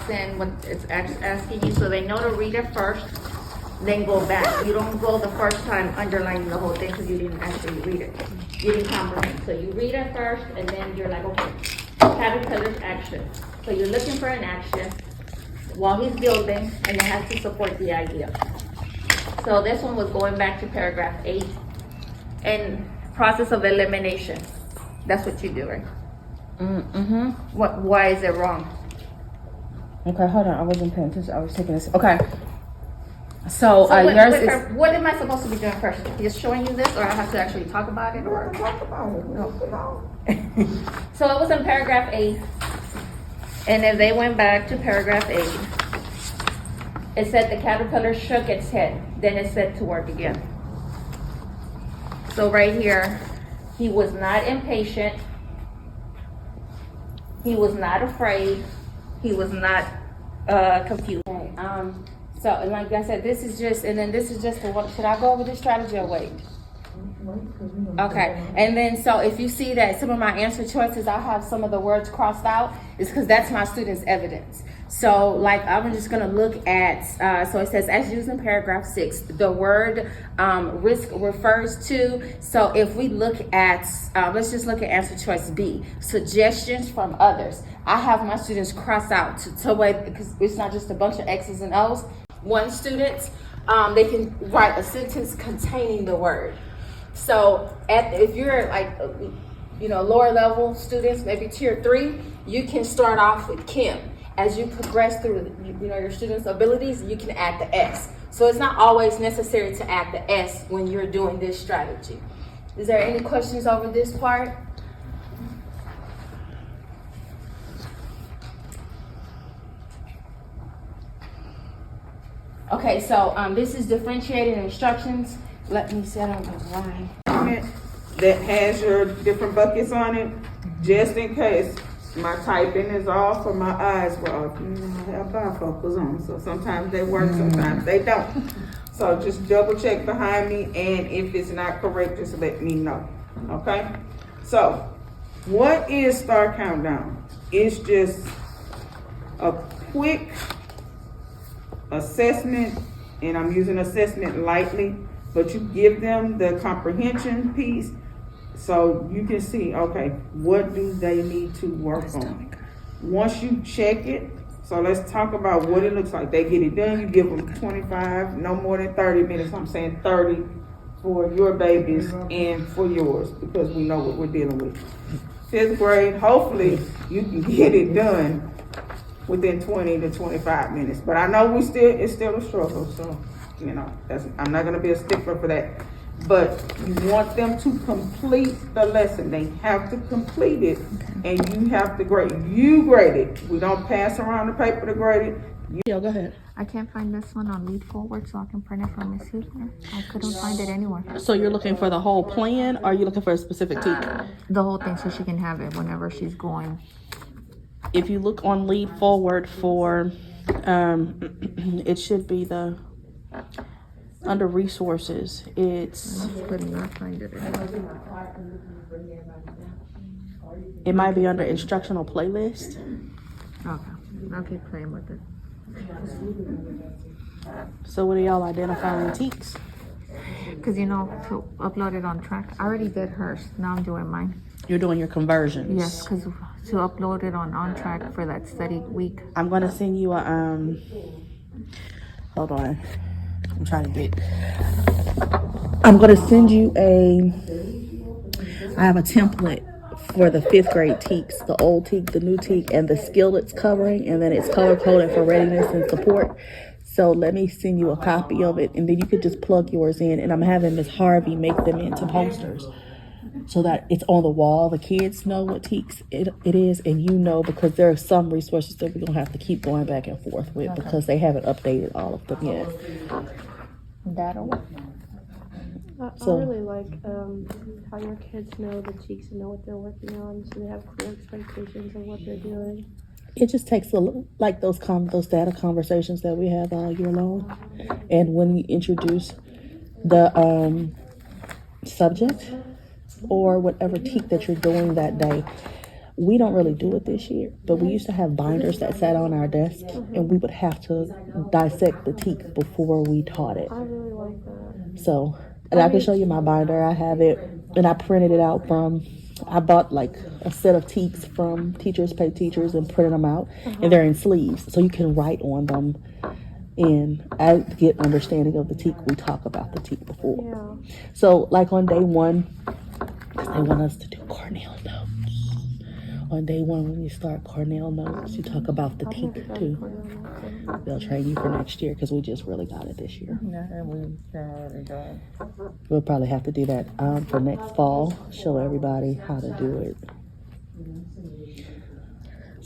send what it's asking you, so they know to read it first, then go back. You don't go the first time underlining the whole thing because you didn't actually read it. You didn't comprehend. So you read it first, and then you're like, okay, caterpillar's action. So you're looking for an action while he's building, and it has to support the idea. So this one was going back to paragraph 8, and process of elimination. That's what you do, right? Mm-hmm. Why is it wrong? Okay, hold on. I wasn't paying attention. I was taking this. Okay. So yours is. What am I supposed to be doing first? Just showing you this, or I have to actually talk about it, or Talk about it. No. So it was in paragraph 8, and if they went back to paragraph 8, it said the caterpillar shook its head. Then it said to work again. So right here, he was not impatient. He was not afraid. He was not confused. Okay, so and like I said, this is just the one. Should I go over this strategy or wait? Okay, and then so if you see that some of my answer choices, I have some of the words crossed out, it's because that's my students' evidence. So like I'm just gonna look at, so it says as used in paragraph 6, the word risk refers to, so if we look at, let's just look at answer choice B, suggestions from others. I have my students cross out to wait, because it's not just a bunch of X's and O's. One student, they can write a sentence containing the word. So if you're like, lower level students, maybe tier 3, you can start off with Kim. As you progress through, your students' abilities, you can add the S. So it's not always necessary to add the S when you're doing this strategy. Is there any questions over this part? Okay, so this is differentiated instructions. Let me see, I don't know why. That has your different buckets on it, just in case my typing is off or my eyes were off. I have bifocals on, so sometimes they work, sometimes they don't. So just double check behind me, and if it's not correct, just let me know, okay? So, what is Star Countdown? It's just a quick assessment, and I'm using assessment lightly, but you give them the comprehension piece so you can see, okay, what do they need to work on? Once you check it, so let's talk about what it looks like. They get it done, you give them 25, no more than 30 minutes. I'm saying 30 for your babies and for yours, because we know what we're dealing with. 5th grade, hopefully you can get it done within 20 to 25 minutes. But I know it's still a struggle, so I'm not gonna be a stickler for that. But you want them to complete the lesson. They have to complete it, and you have to grade. You grade it. We don't pass around the paper to grade it. Yeah, go ahead. I can't find this one on Lead Forward, so I can print it from Miss Huebner. I couldn't find it anywhere. So you're looking for the whole plan, or are you looking for a specific teak? The whole thing, so she can have it whenever she's going. If you look on Lead Forward for, it should be under resources, it's, Could not find it. it might be under instructional playlist. Okay, I'll keep playing with it. So what are y'all identifying teaks? Because to upload it on track, I already did hers. Now I'm doing mine. You're doing your conversions. Yes, because to upload it on track for that study week. I'm gonna send you a hold on. I'm gonna send you I have a template for the 5th grade teaks, the old teak, the new teak, and the skill it's covering, and then it's color coded for readiness and support. So let me send you a copy of it, and then you could just plug yours in, and I'm having Miss Harvey make them into posters so that it's on the wall. The kids know what teaks it is, and because there are some resources that we're gonna have to keep going back and forth with because they haven't updated all of them yet. That'll work. I really like how your kids know the teaks and know what they're working on, so they have clear expectations of what they're doing. It just takes like those data conversations that we have all year long, and when we introduce the subject or whatever teak that you're doing that day, We don't really do it this year, but we used to have binders that sat on our desk, and we would have to dissect the teak before we taught it. I really like that. So, and I can show you my binder. I have it, and I printed it out I bought like a set of teaks from Teachers Pay Teachers and printed them out, and they're in sleeves, so you can write on them. And I get understanding of the teak. We talk about the teak before. Yeah. So, like on day one, they want us to do Cornell notes. On day one, when you start Cornell notes, you talk about the teak too. They'll train you for next year because we just really got it this year. Yeah, and we already done. We'll probably have to do that for next fall. Show everybody how to do it.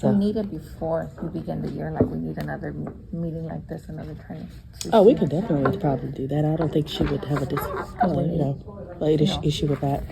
We need it before we begin the year. Like we need another meeting like this, another training. Oh, we could definitely probably do that. I don't think she would have issue with that.